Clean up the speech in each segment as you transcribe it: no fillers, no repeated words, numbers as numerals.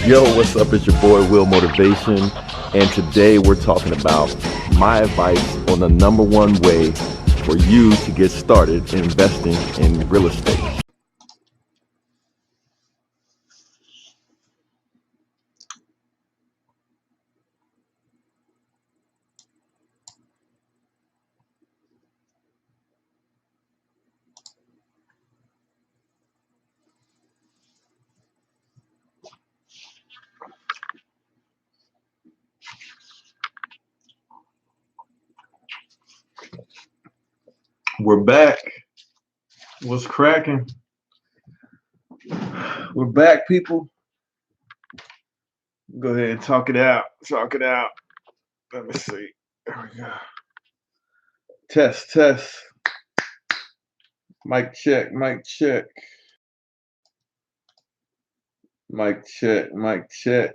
Yo, what's up? It's your boy Will Motivation, and today we're talking about my advice on the number one way for you to get started investing in real estate. We're back. What's cracking? We're back, people. Go ahead and talk it out. Talk it out. Let me see. There we go. Test, test. Mic check, mic check. Mic check, mic check.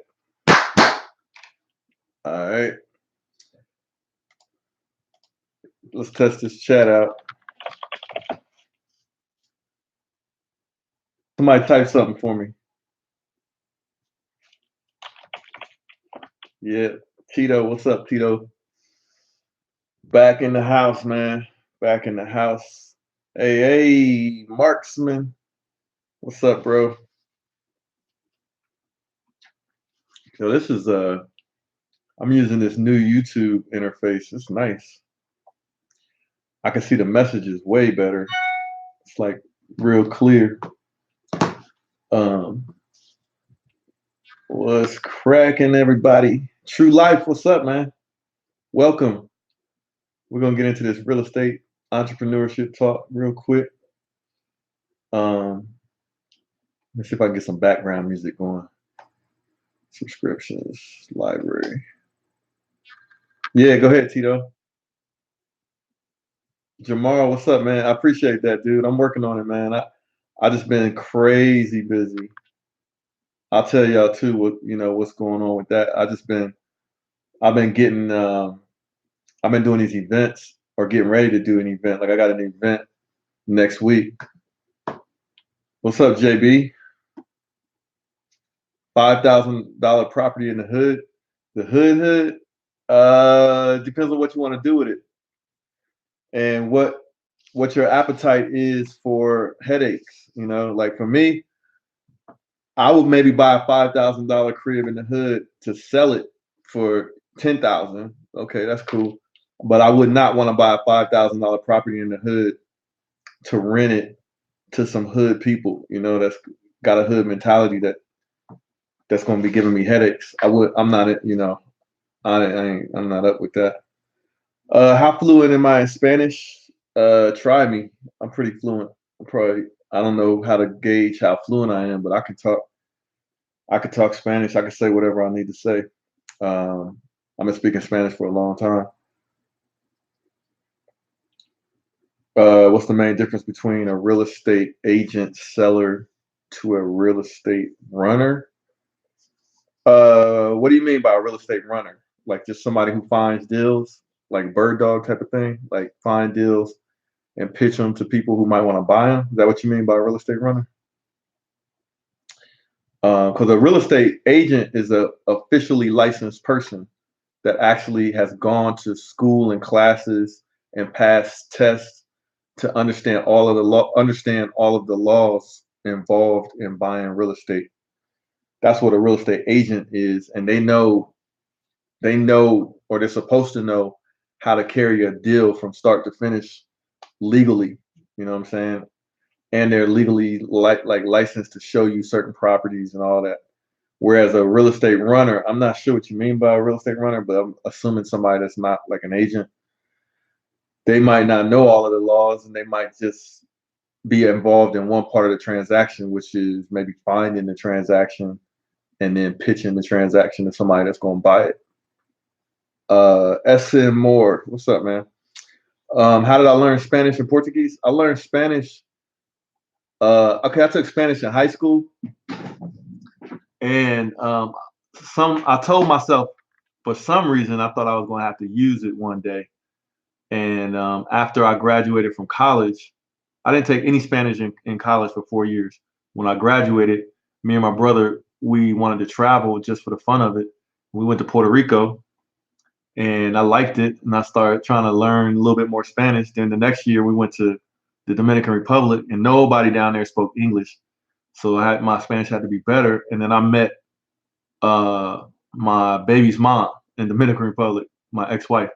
All right. Let's test this chat out. Somebody type something for me. Yeah. Tito, what's up, Tito? Back in the house, man. Back in the house. Hey, Marksman. What's up, bro? So this is I'm using this new YouTube interface. It's nice. I can see the messages way better. It's like real clear. What's cracking, everybody? True Life, what's up, man? Welcome. We're gonna get into this real estate entrepreneurship talk real quick. Let's see if I can get some background music going. Subscriptions, library. Yeah, go ahead, Tito. Jamal, what's up, man? I appreciate that, dude. I'm working on it, man. I just been crazy busy. I'll tell y'all too what's going on with that. I've been doing these events or getting ready to do an event. Like I got an event next week. What's up, JB? $5,000 property in the hood. The hood. Depends on what you want to do with it, and what your appetite is for headaches. Like for me, I would maybe buy a $5,000 crib in the hood to sell it for $10,000. Okay, that's cool. But I would not want to buy a $5,000 property in the hood to rent it to some hood people. That's got a hood mentality that's going to be giving me headaches. I'm not up with that. How fluent am I in Spanish? Try me. I'm pretty fluent. I don't know how to gauge how fluent I am, but I could talk Spanish. I could say whatever I need to say. I've been speaking Spanish for a long time. What's the main difference between a real estate agent seller to a real estate runner? What do you mean by a real estate runner? Like just somebody who finds deals, like bird dog type of thing, like find deals and pitch them to people who might want to buy them? Is that what you mean by a real estate runner? Because a real estate agent is a officially licensed person that actually has gone to school and classes and passed tests to understand all of the laws involved in buying real estate. That's what a real estate agent is, and they know, or they're supposed to know how to carry a deal from start to finish legally. You know what I'm saying? And they're legally like licensed to show you certain properties and all that. Whereas a real estate runner, I'm not sure what you mean by a real estate runner, but I'm assuming somebody that's not like an agent. They might not know all of the laws, and they might just be involved in one part of the transaction, which is maybe finding the transaction and then pitching the transaction to somebody that's going to buy it. SN Moore, what's up, man? How did I learn Spanish and Portuguese? I learned Spanish. I took Spanish in high school, and I told myself for some reason I thought I was going to have to use it one day. And after I graduated from college, I didn't take any Spanish in college for 4 years. When I graduated, me and my brother, we wanted to travel just for the fun of it. We went to Puerto Rico, and I liked it, and I started trying to learn a little bit more Spanish. Then the next year, we went to the Dominican Republic, and nobody down there spoke English, so my Spanish had to be better. And then I met my baby's mom in Dominican Republic, my ex-wife.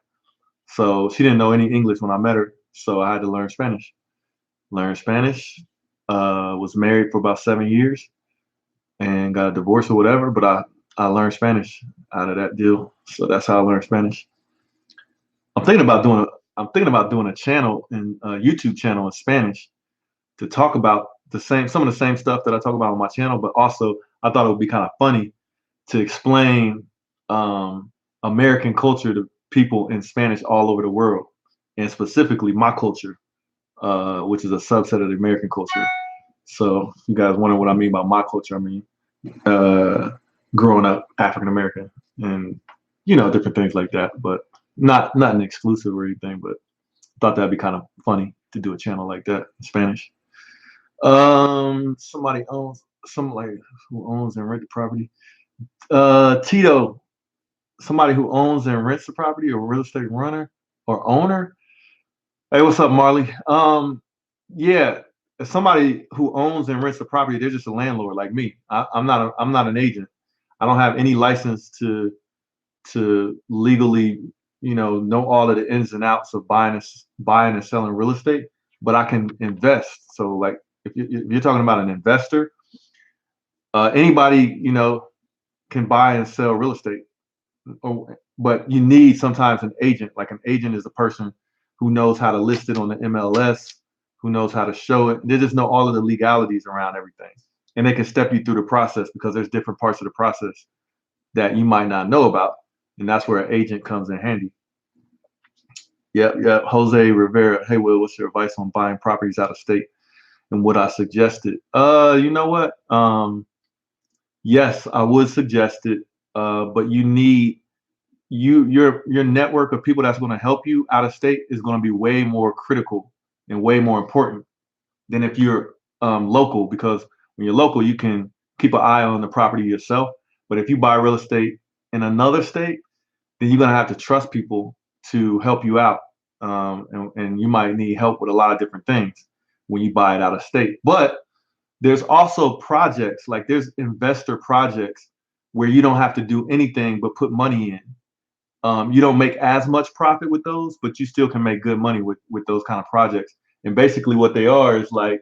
So she didn't know any English when I met her, so I had to learn Spanish. Learned Spanish. Was married for about 7 years and got a divorce or whatever, but I learned Spanish out of that deal. So that's how I learned Spanish. I'm thinking about doing a channel and a YouTube channel in Spanish to talk about some of the same stuff that I talk about on my channel, but also I thought it would be kind of funny to explain American culture to people in Spanish all over the world, and specifically my culture, which is a subset of the American culture. So if you guys wonder what I mean by my culture, I mean growing up African American and different things like that, but not an exclusive or anything. But thought that'd be kind of funny to do a channel like that in Spanish. Somebody who owns and rent the property. Tito, somebody who owns and rents the property, or real estate runner or owner. Hey, what's up, Marley? Yeah, if somebody who owns and rents the property, they're just a landlord like me. I'm not an agent. I don't have any license to legally, know all of the ins and outs of buying and selling real estate, but I can invest. So like if you're talking about an investor, anybody, can buy and sell real estate. But you need sometimes an agent. Like an agent is a person who knows how to list it on the MLS, who knows how to show it. They just know all of the legalities around everything. And they can step you through the process, because there's different parts of the process that you might not know about. And that's where an agent comes in handy. Yep. Jose Rivera. Hey, Will, what's your advice on buying properties out of state and what I suggested? You know what? Yes, I would suggest it. But you need your network of people that's going to help you out of state is going to be way more critical and way more important than if you're local, because when you're local, you can keep an eye on the property yourself. But if you buy real estate in another state, then you're going to have to trust people to help you out. And you might need help with a lot of different things when you buy it out of state. But there's also projects, like there's investor projects where you don't have to do anything but put money in. You don't make as much profit with those, but you still can make good money with those kind of projects. And basically what they are is like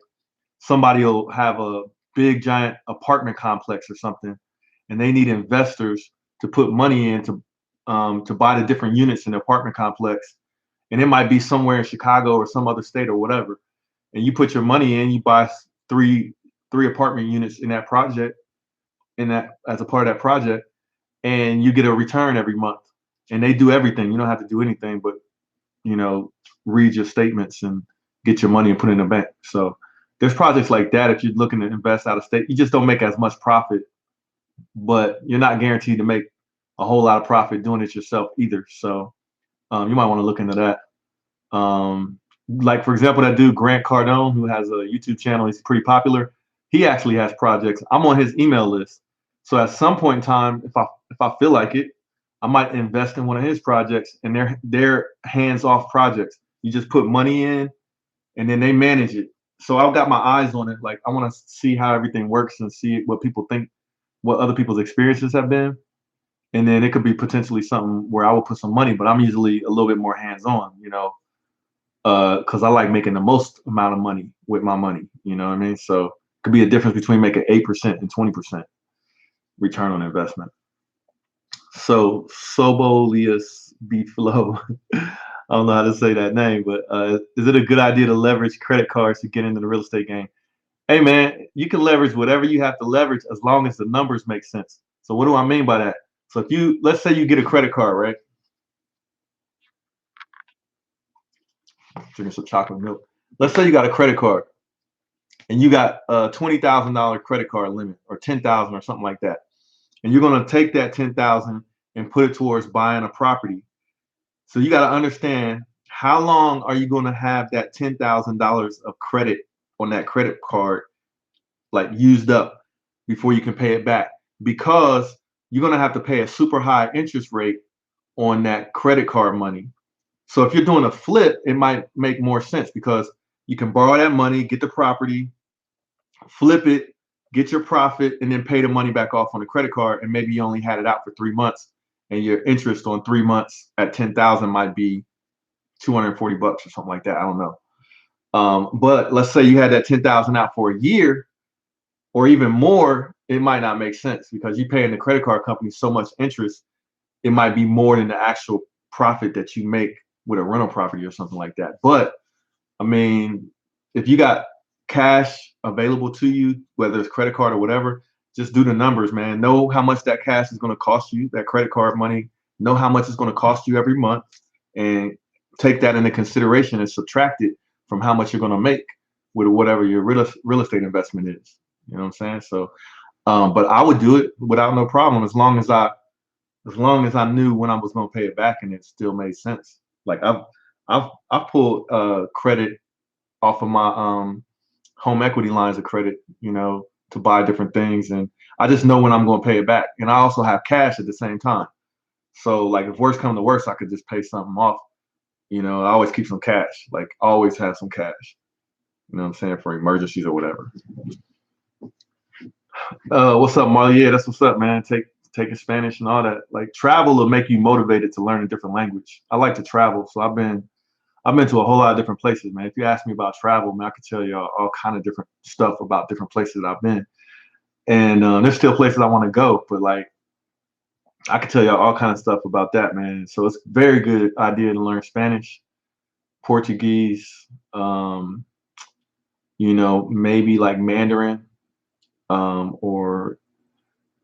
somebody will have a big giant apartment complex or something, and they need investors to put money in to buy the different units in the apartment complex. And it might be somewhere in Chicago or some other state or whatever. And you put your money in, you buy three apartment units in that project, as a part of that project, and you get a return every month. And they do everything. You don't have to do anything but, read your statements and get your money and put it in the bank. So there's projects like that. If you're looking to invest out of state, you just don't make as much profit, but you're not guaranteed to make a whole lot of profit doing it yourself either. So you might want to look into that. Like, for example, that dude, Grant Cardone, who has a YouTube channel, he's pretty popular. He actually has projects. I'm on his email list. So at some point in time, if I feel like it, I might invest in one of his projects, and they're hands-off projects. You just put money in, and then they manage it. So I've got my eyes on it. Like, I want to see how everything works and see what people think, what other people's experiences have been. And then it could be potentially something where I will put some money, but I'm usually a little bit more hands-on, because I like making the most amount of money with my money. You know what I mean? So it could be a difference between making 8% and 20% return on investment. So Sobolius B Flow, I don't know how to say that name, but is it a good idea to leverage credit cards to get into the real estate game? Hey man, you can leverage whatever you have to leverage as long as the numbers make sense. So what do I mean by that? So let's say you get a credit card, right? Drinking some chocolate milk. Let's say you got a credit card and you got a $20,000 credit card limit, or 10,000 or something like that. And you're going to take that 10,000 and put it towards buying a property. So you got to understand how long are you going to have that $10,000 of credit on that credit card like used up before you can pay it back? Because you're going to have to pay a super high interest rate on that credit card money. So if you're doing a flip, it might make more sense because you can borrow that money, get the property, flip it, get your profit, and then pay the money back off on the credit card. And maybe you only had it out for 3 months, and your interest on 3 months at 10,000 might be $240 or something like that. I don't know. But let's say you had that 10,000 out for a year or even more, it might not make sense because you're paying the credit card company so much interest. It might be more than the actual profit that you make with a rental property or something like that. But I mean, if you got cash available to you, whether it's credit card or whatever, just do the numbers, man. Know how much that cash is going to cost you, that credit card money. Know how much it's going to cost you every month, and take that into consideration and subtract it from how much you're going to make with whatever your real estate investment is. You know what I'm saying? So, but I would do it without no problem as long as I knew when I was going to pay it back and it still made sense. Like I've pulled credit off of my home equity lines of credit, to buy different things, and I just know when I'm going to pay it back. And I also have cash at the same time. So like if worst come to worst, I could just pay something off. I always keep some cash. Like always have some cash. You know what I'm saying, for emergencies or whatever. What's up, Marley? Yeah, that's what's up, man. Taking Spanish and all that. Like travel will make you motivated to learn a different language. I like to travel, so I've been to a whole lot of different places, man. If you ask me about travel, man, I could tell you all kind of different stuff about different places that I've been. And there's still places I want to go, but like I could tell you all kind of stuff about that, man. So it's a very good idea to learn Spanish, Portuguese, maybe like Mandarin, or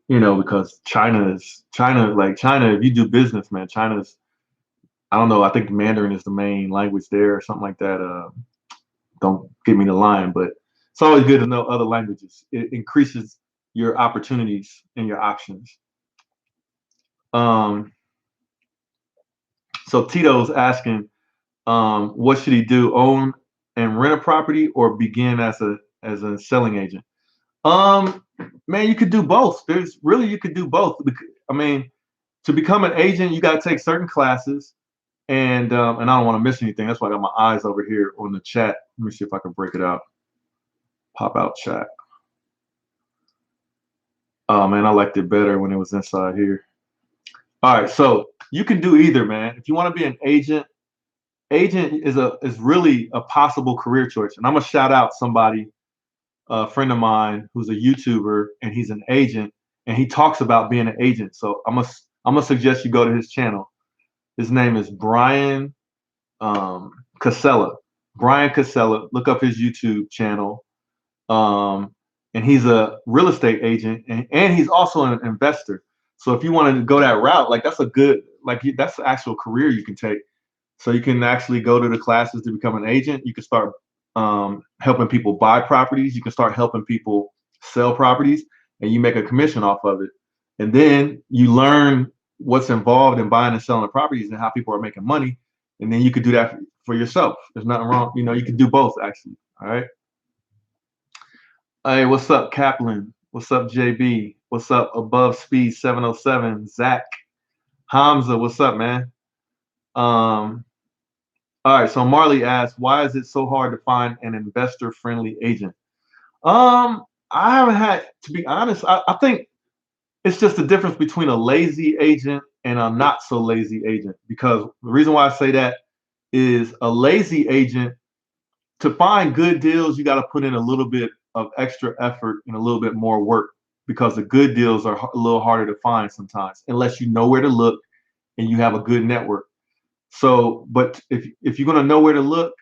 because China, if you do business, man, I don't know, I think Mandarin is the main language there or something like that. Don't give me the line, but it's always good to know other languages. It increases your opportunities and your options. So Tito's asking, what should he do? Own and rent a property or begin as a selling agent? Man, you could do both. You could do both. I mean, to become an agent, you got to take certain classes, and I don't want to miss anything. That's why I got my eyes over here on the chat. Let me see if I can break it out. Pop out chat. Oh man, I liked it better when it was inside here. All right, so you can do either, man. If you want to be an agent is really a possible career choice. And I'm gonna shout out somebody, a friend of mine who's a YouTuber and he's an agent, and he talks about being an agent. So I'm gonna suggest you go to his channel. His name is Brian Casella. Brian Casella. Look up his YouTube channel. And he's a real estate agent, and he's also an investor. So if you want to go that route, like that's that's the actual career you can take. So you can actually go to the classes to become an agent. You can start helping people buy properties. You can start helping people sell properties, and you make a commission off of it. And then you learn what's involved in buying and selling the properties and how people are making money. And then you could do that for yourself. There's nothing wrong. You can do both actually. All right. Hey, what's up, Kaplan? What's up, JB? What's up, Above Speed 707? Zach, Hamza, what's up, man? All right, so Marley asked, why is it so hard to find an investor-friendly agent? I haven't had, to be honest, I think it's just the difference between a lazy agent and a not so lazy agent. Because the reason why I say that is a lazy agent, to find good deals, you got to put in a little bit of extra effort and a little bit more work, because the good deals are a little harder to find sometimes, unless you know where to look and you have a good network. So, but if you're going to know where to look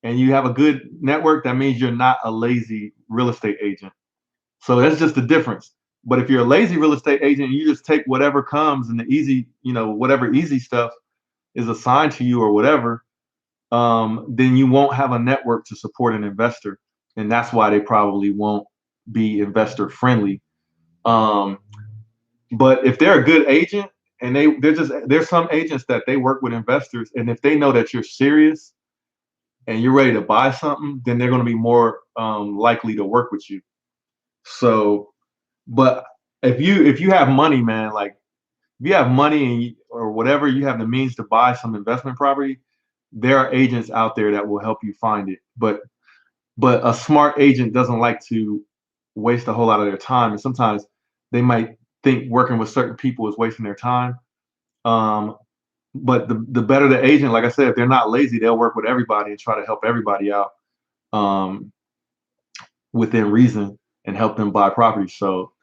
and you have a good network, that means you're not a lazy real estate agent. So that's just the difference. But if you're a lazy real estate agent, you just take whatever comes and the easy, whatever easy stuff is assigned to you or whatever, then you won't have a network to support an investor. And that's why they probably won't be investor friendly. But if they're a good agent and there's some agents that they work with investors, and if they know that you're serious and you're ready to buy something, then they're going to be more likely to work with you. So, but if you have money, man, like if you have money or whatever, you have the means to buy some investment property, there are agents out there that will help you find it. But a smart agent doesn't like to waste a whole lot of their time, and sometimes they might think working with certain people is wasting their time. Um, but the better the agent, like I said, if they're not lazy, they'll work with everybody and try to help everybody out um, within reason and help them buy property. So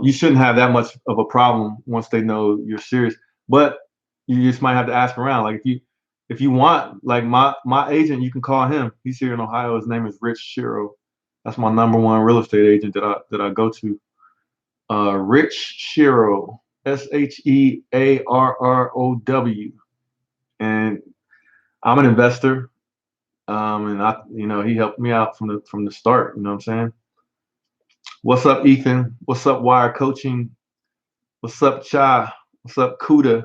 you shouldn't have that much of a problem once they know you're serious. But you just might have to ask around. Like if you want, like my agent, you can call him. He's here in Ohio. His name is Rich Shiro. That's my #1 real estate agent that I go to. Rich Shiro, SHEARROW, and I'm an investor. And he helped me out from the start. You know what I'm saying? What's up, Ethan? What's up, Wire Coaching? What's up, Cha? What's up, Kuda?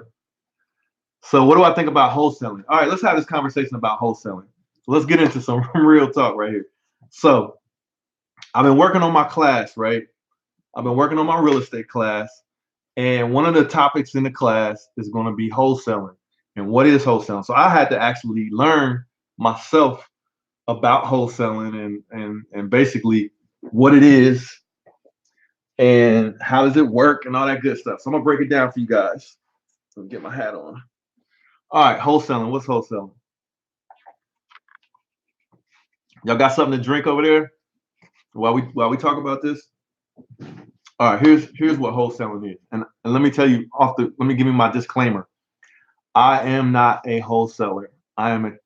So what do I think about wholesaling? All right, let's have this conversation about wholesaling. Let's get into some real talk right here. So I've been working on my class, right? I've been working on my real estate class. And one of the topics in the class is going to be wholesaling. And what is wholesaling? So I had to actually learn myself about wholesaling and basically what it is and how does it work and all that good stuff. So I'm going to break it down for you guys. Let me get my hat on. All right, wholesaling. What's wholesaling? Y'all got something to drink over there while we talk about this? All right, here's what wholesaling is. And let me tell you let me give you my disclaimer. I am not a wholesaler. I'm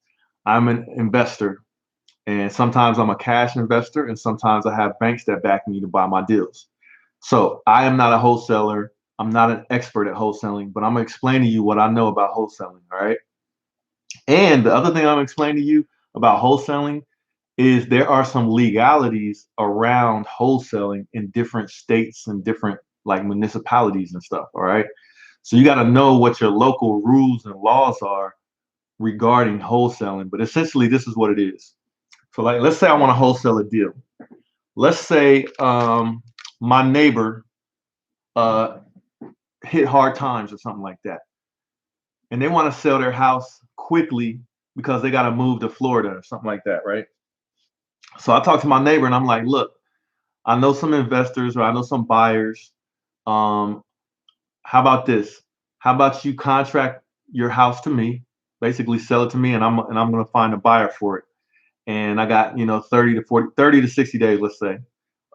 an investor. And sometimes I'm a cash investor, and sometimes I have banks that back me to buy my deals. So I am not a wholesaler. I'm not an expert at wholesaling, but I'm gonna explain to you what I know about wholesaling. All right. And the other thing I'm gonna explain to you about wholesaling is there are some legalities around wholesaling in different states and different like municipalities and stuff. All right. So you got to know what your local rules and laws are regarding wholesaling. But essentially, this is what it is. So like, let's say I want to wholesale a deal. Let's say my neighbor hit hard times or something like that. And they want to sell their house quickly because they got to move to Florida or something like that, right? So I talked to my neighbor and I'm like, look, I know some investors or I know some buyers. How about this? How about you contract your house to me, basically sell it to me, and I'm going to find a buyer for it. And I got 30 to 60 days, let's say.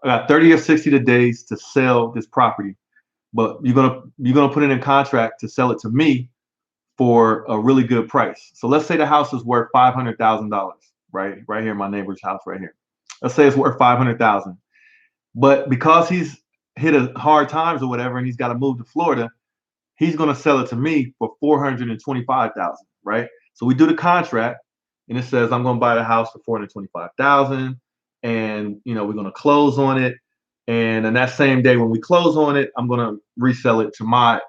I got 30 or 60 days to sell this property, but you're gonna put it in contract to sell it to me for a really good price. So let's say the house is worth $500,000, right? Right here, my neighbor's house right here. Let's say it's worth $500,000, but because he's hit a hard times or whatever, and he's got to move to Florida, he's gonna sell it to me for $425,000, right? So we do the contract, and it says I'm gonna buy the house for $425,000, and we're gonna close on it. And then that same day when we close on it, I'm gonna resell it to my,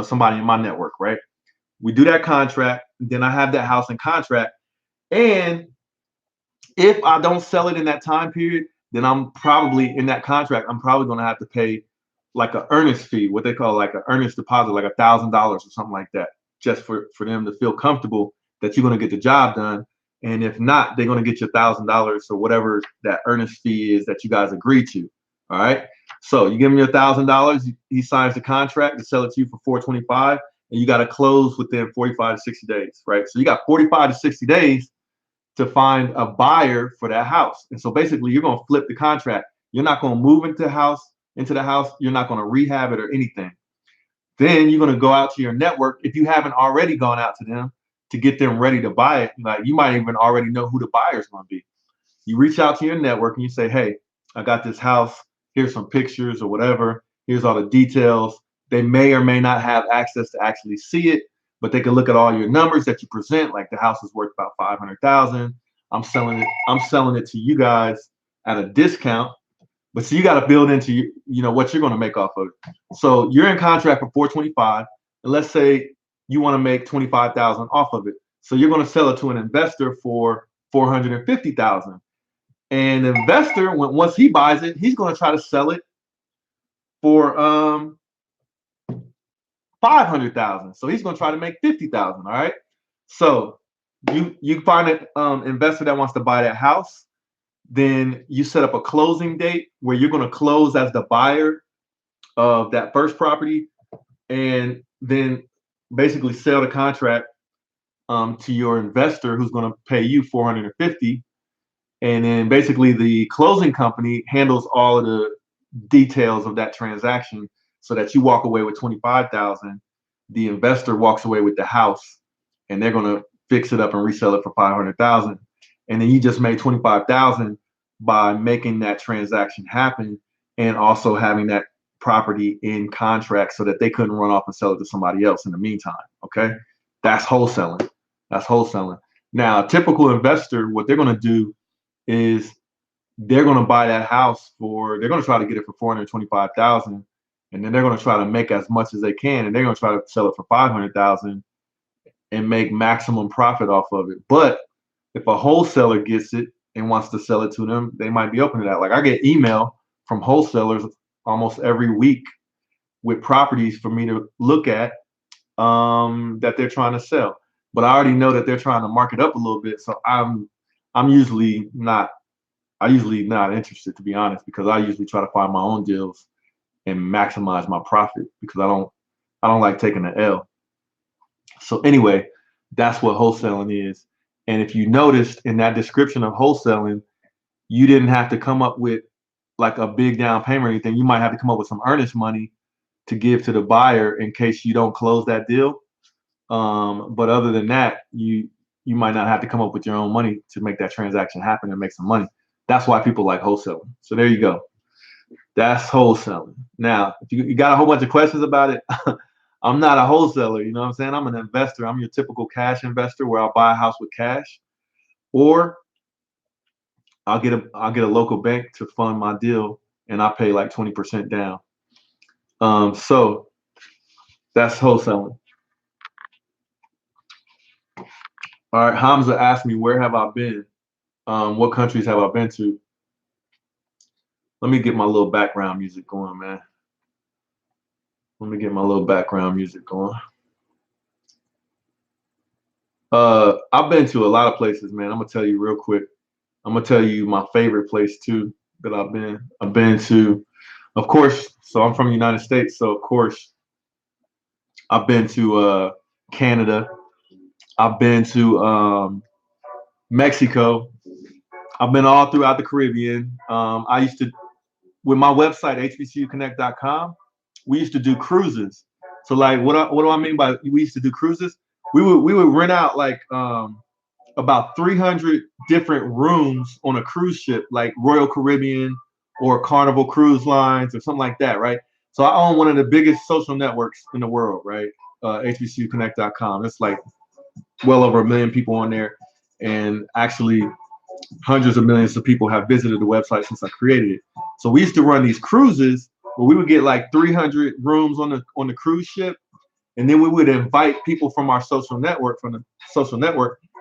somebody in my network, right? We do that contract, then I have that house in contract. And if I don't sell it in that time period, then I'm probably in that contract, I'm probably gonna have to pay like an earnest fee, what they call like an earnest deposit, like $1,000 or something like that, just for them to feel comfortable that you're gonna get the job done. And if not, they're gonna get you $1,000 or whatever that earnest fee is that you guys agreed to. All right. So you give him your $1,000, he signs the contract to sell it to you for $425,000, and you got to close within 45 to 60 days, right? So you got 45 to 60 days to find a buyer for that house. And so basically you're going to flip the contract. You're not going to move into the house. You're not going to rehab it or anything. Then you're going to go out to your network. If you haven't already gone out to them to get them ready to buy it, like you might even already know who the buyer is going to be. You reach out to your network and you say, hey, I got this house. Here's some pictures or whatever. Here's all the details. They may or may not have access to actually see it, but they can look at all your numbers that you present. Like the house is worth about $500,000. I'm selling it to you guys at a discount. But so you got to build into what you're going to make off of it. So you're in contract for $425,000. and let's say you want to make 25,000 off of it. So you're going to sell it to an investor for 450,000. And the investor, once he buys it, he's going to try to sell it for 500,000. So he's going to try to make 50,000. All right. So you find an investor that wants to buy that house. Then you set up a closing date where you're going to close as the buyer of that first property, and then basically sell the contract to your investor who's going to pay you 450. And then basically the closing company handles all of the details of that transaction so that you walk away with 25,000. The investor walks away with the house, and they're going to fix it up and resell it for 500,000. And then you just made 25,000 by making that transaction happen and also having that property in contract so that they couldn't run off and sell it to somebody else in the meantime. Okay. That's wholesaling. That's wholesaling. Now, a typical investor, what they're going to do is they're going to buy that house they're going to try to get it for 425,000, and then they're going to try to make as much as they can, and they're going to try to sell it for 500,000 and make maximum profit off of it. But if a wholesaler gets it and wants to sell it to them, they might be open to that. Like, I get email from wholesalers almost every week with properties for me to look at that they're trying to sell. But I already know that they're trying to mark it up a little bit, so I'm usually not interested, to be honest, because I usually try to find my own deals and maximize my profit because I don't like taking an L. So anyway, that's what wholesaling is. And if you noticed in that description of wholesaling, you didn't have to come up with like a big down payment or anything. You might have to come up with some earnest money to give to the buyer in case you don't close that deal. But other than that, you might not have to come up with your own money to make that transaction happen and make some money. That's why people like wholesaling. So there you go. That's wholesaling. Now, if you got a whole bunch of questions about it, I'm not a wholesaler. You know what I'm saying? I'm an investor. I'm your typical cash investor where I'll buy a house with cash, or I'll get a local bank to fund my deal, and I pay like 20% down. So that's wholesaling. All right, Hamza asked me, where have I been? What countries have I been to? Let me get my little background music going, man. Let me get my little background music going. I've been to a lot of places, man. I'm gonna tell you real quick. I'm gonna tell you my favorite place too that I've been. I've been to, of course. So I'm from the United States, so of course I've been to Canada. I've been to Mexico. I've been all throughout the Caribbean. I used to, with my website, hbcuconnect.com, we used to do cruises. So like, what do I mean by we used to do cruises? We would rent out like about 300 different rooms on a cruise ship, like Royal Caribbean or Carnival Cruise Lines or something like that, right? So I own one of the biggest social networks in the world, right? hbcuconnect.com. It's like well over 1 million people on there, and actually hundreds of millions of people have visited the website since I created it. So we used to run these cruises where we would get like 300 rooms on the cruise ship, and then we would invite people from our social network,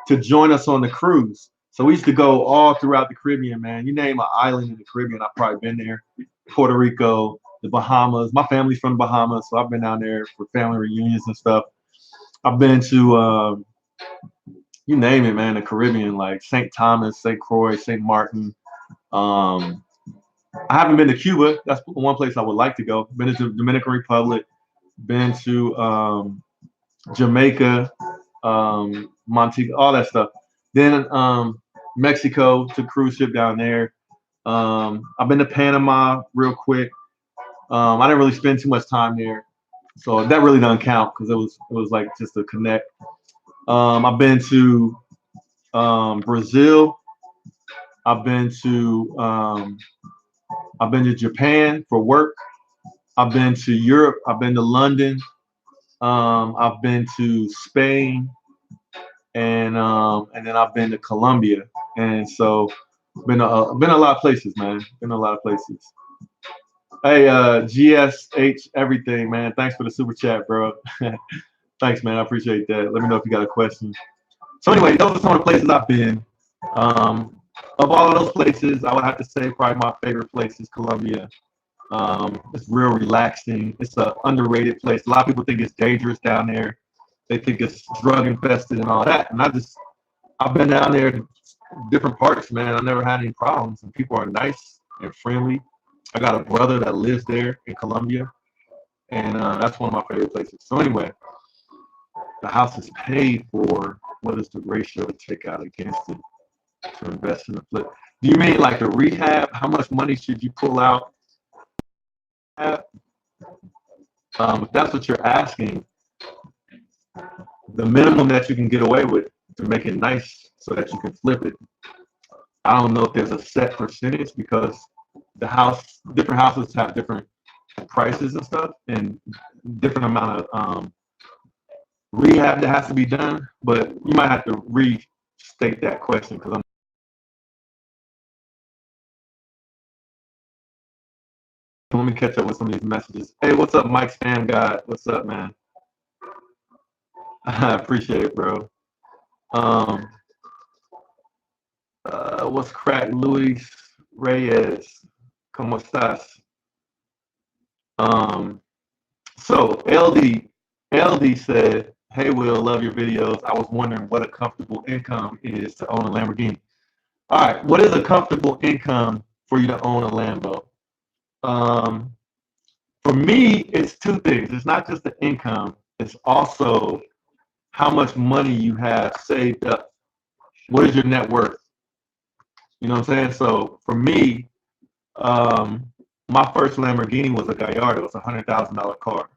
to join us on the cruise. So we used to go all throughout the Caribbean, man. You name an island in the Caribbean, I've probably been there. Puerto Rico, the Bahamas. My family's from the Bahamas, so I've been down there for family reunions and stuff. I've been to you name it, man, the Caribbean, like St. Thomas, St. Croix, St. Martin. I haven't been to Cuba. That's one place I would like to go. Been to the Dominican Republic, been to Jamaica, Montego, all that stuff. Then Mexico, to cruise ship down there. I've been to Panama real quick. I didn't really spend too much time there, so that really doesn't count because it was like just a connect. I've been to Brazil. I've been to Japan for work. I've been to Europe. I've been to London. I've been to Spain, and then I've been to Colombia. And so been a lot of places, man. Been a lot of places. Hey, GSH everything, man. Thanks for the super chat, bro. Thanks, man. I appreciate that. Let me know if you got a question. So anyway, those are some of the places I've been. Of all of those places, I would have to say probably my favorite place is Colombia. It's real relaxing. It's a underrated place. A lot of people think it's dangerous down there. They think it's drug infested and all that. And I've been down there to different parts, man. I never had any problems, and people are nice and friendly. I got a brother that lives there in Colombia, and that's one of my favorite places. So anyway, the house is paid for. What is the ratio to take out against it to invest in the flip? Do you mean like a rehab? How much money should you pull out? If that's what you're asking, the minimum that you can get away with to make it nice so that you can flip it. I don't know if there's a set percentage because different houses have different prices and stuff, and different amount of rehab that has to be done. But you might have to restate that question because let me catch up with some of these messages. Hey, what's up, Mike Spam God? What's up, man? I appreciate it, bro. Um, what's crack, Luis Reyes? ¿Cómo estás? Um, so LD said, "Hey, Will, love your videos. I was wondering what a comfortable income is to own a Lamborghini." All right, what is a comfortable income for you to own a Lambo? Um, for me, it's two things. It's not just the income. It's also how much money you have saved up. What is your net worth? You know what I'm saying? So for me, my first Lamborghini was a Gallardo. It's $100,000 car.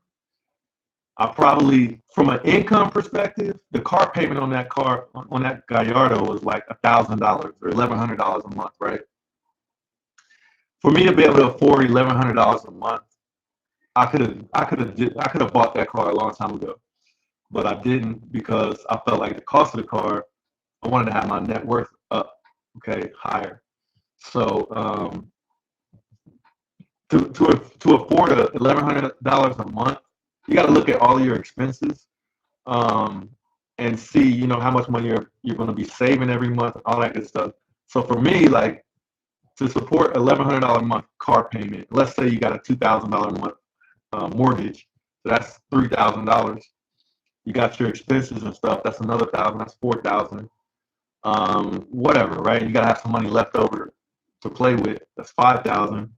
I probably, from an income perspective, the car payment on that Gallardo was like $1,000 or $1,100 a month, right? For me to be able to afford $1,100 a month, I could have bought that car a long time ago, but I didn't because I felt like the cost of the car, I wanted to have my net worth up, okay, higher. So to afford $1,100 a month, you got to look at all your expenses, um, and see, how much money you're going to be saving every month, all that good stuff. So for me, like to support $1,100 a month car payment, let's say you got a $2,000 a month mortgage, so that's $3,000. You got your expenses and stuff. That's another thousand. That's 4,000. Whatever, right? You got to have some money left over to play with. That's 5,000.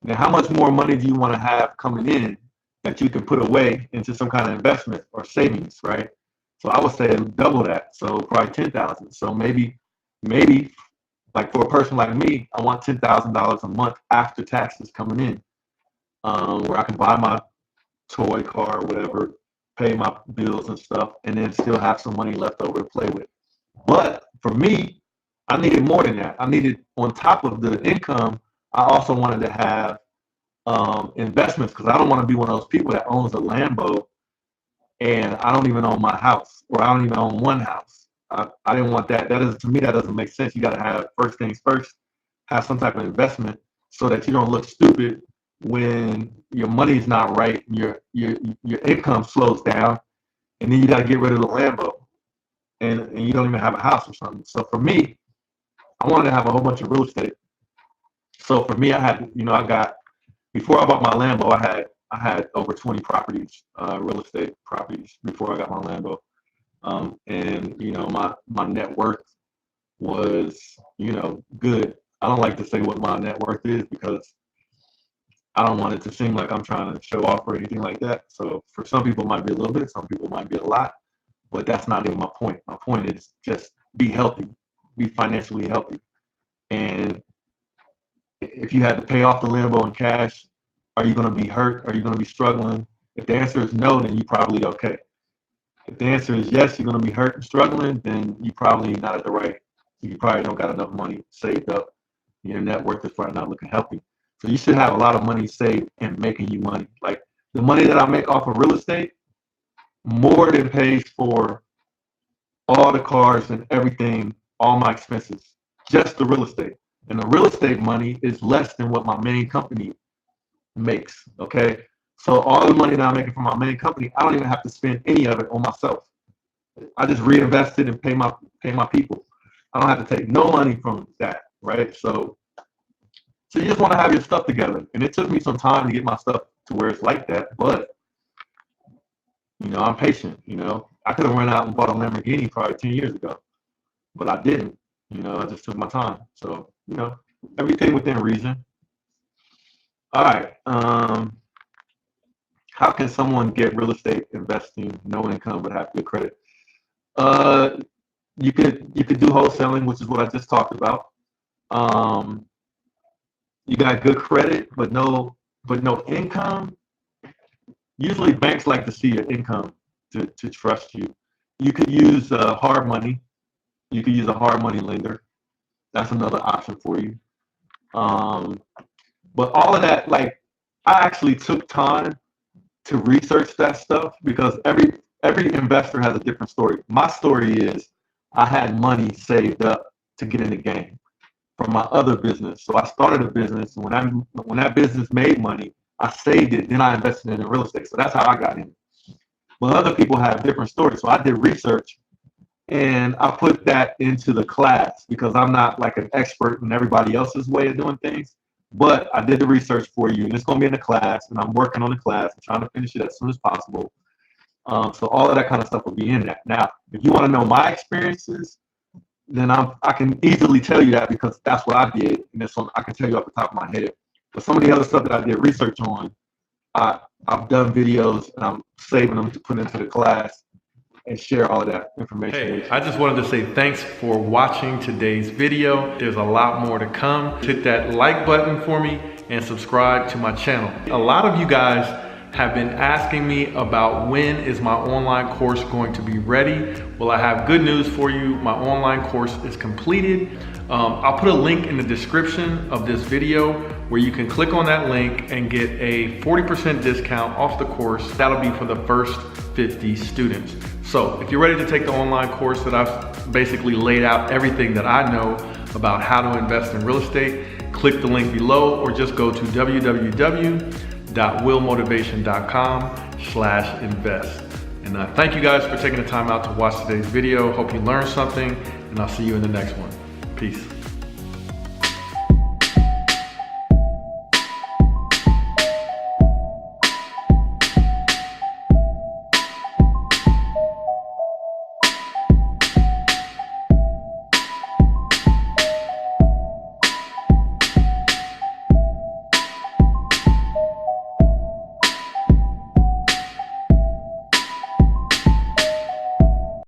Now, how much more money do you want to have coming in that you can put away into some kind of investment or savings, right? So I would say double that. So probably 10,000. So maybe like for a person like me, I want $10,000 a month after taxes coming in, where I can buy my toy car or whatever, pay my bills and stuff, and then still have some money left over to play with. But for me, I needed more than that. I needed, on top of the income, I also wanted to have investments because I don't want to be one of those people that owns a Lambo and I don't even own my house, or I don't even own one house. I didn't want that. That is, to me, that doesn't make sense. You got to have, first things first, have some type of investment so that you don't look stupid when your money is not right, and your income slows down, and then you got to get rid of the Lambo, and you don't even have a house or something. So for me, I wanted to have a whole bunch of real estate. So for me, I had, I got, before I bought my Lambo, I had over 20 properties, real estate properties before I got my Lambo. And my net worth was, good. I don't like to say what my net worth is because I don't want it to seem like I'm trying to show off or anything like that. So for some people it might be a little bit, some people might be a lot, but that's not even my point. My point is just be healthy, be financially healthy. And if you had to pay off the Lambo in cash, are you going to be hurt? Are you going to be struggling? If the answer is no, then you're probably okay. If the answer is yes, you're going to be hurt and struggling, then you probably not at the right. You probably don't got enough money saved up. Your net worth is probably not looking healthy. So you should have a lot of money saved and making you money. Like the money that I make off of real estate more than pays for all the cars and everything, all my expenses, just the real estate. And the real estate money is less than what my main company makes, okay? So all the money that I'm making from my main company, I don't even have to spend any of it on myself. I just reinvest it and pay my people. I don't have to take no money from that, right? So you just want to have your stuff together. And it took me some time to get my stuff to where it's like that, but I'm patient. I could have run out and bought a Lamborghini probably 10 years ago, but I didn't. I just took my time. So, everything within reason. All right. How can someone get real estate investing, no income, but have good credit? You could do wholesaling, which is what I just talked about. You got good credit, but no income. Usually banks like to see your income to trust you. You could use hard money. You could use a hard money lender. That's another option for you. But all of that, like, I actually took time to research that stuff because every investor has a different story. My story is I had money saved up to get in the game from my other business. So I started a business. When that business made money, I saved it. Then I invested in real estate. So that's how I got in. But other people have different stories. So I did research and I put that into the class because I'm not like an expert in everybody else's way of doing things. But I did the research for you, and it's going to be in the class, and I'm working on the class. I'm trying to finish it as soon as possible. So all of that kind of stuff will be in that. Now, if you want to know my experiences, then I can easily tell you that because that's what I did, and that's something I can tell you off the top of my head. But some of the other stuff that I did research on, I've done videos, and I'm saving them to put into the class and share all of that information. Hey, I just wanted to say thanks for watching today's video. There's a lot more to come. Hit that like button for me and subscribe to my channel. A lot of you guys have been asking me about when is my online course going to be ready. Well, I have good news for you. My online course is completed. I'll put a link in the description of this video where you can click on that link and get a 40% discount off the course. That'll be for the first 50 students. So if you're ready to take the online course that I've basically laid out everything that I know about how to invest in real estate, click the link below or just go to www.willmotivation.com/invest. And thank you guys for taking the time out to watch today's video. Hope you learned something, and I'll see you in the next one. Peace.